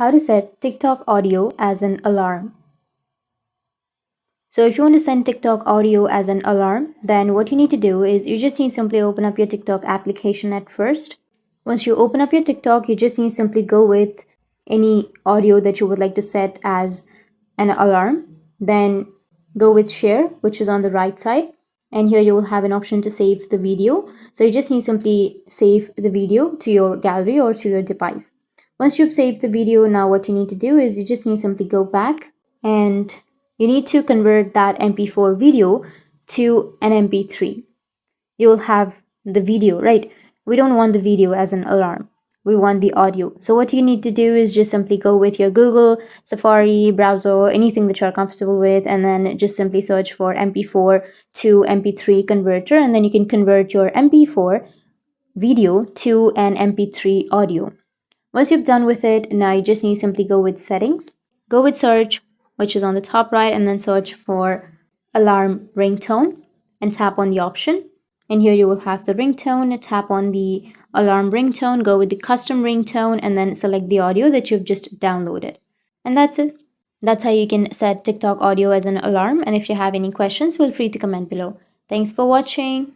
How to set TikTok audio as an alarm. So if you want to send TikTok audio as an alarm, then what you need to do is you just need to simply open up your TikTok application at first. Once you open up your TikTok, you just need to simply go with any audio that you would like to set as an alarm. Then go with share, which is on the right side. And here you will have an option to save the video. So you just need to simply save the video to your gallery or to your device. Once you've saved the video, now what you need to do is you just need to simply go back and you need to convert that MP4 video to an MP3. You will have the video, right? We don't want the video as an alarm. We want the audio. So what you need to do is just simply go with your Google, Safari, browser, anything that you're comfortable with, and then just simply search for MP4 to MP3 converter, and then you can convert your MP4 video to an MP3 audio. Once you've done with it, now you just need to simply go with settings, go with search, which is on the top right, and then search for alarm ringtone and tap on the option. And here you will have the ringtone. Tap on the alarm ringtone, go with the custom ringtone, and then select the audio that you've just downloaded. And that's it. That's how you can set TikTok audio as an alarm. And if you have any questions, feel free to comment below. Thanks for watching.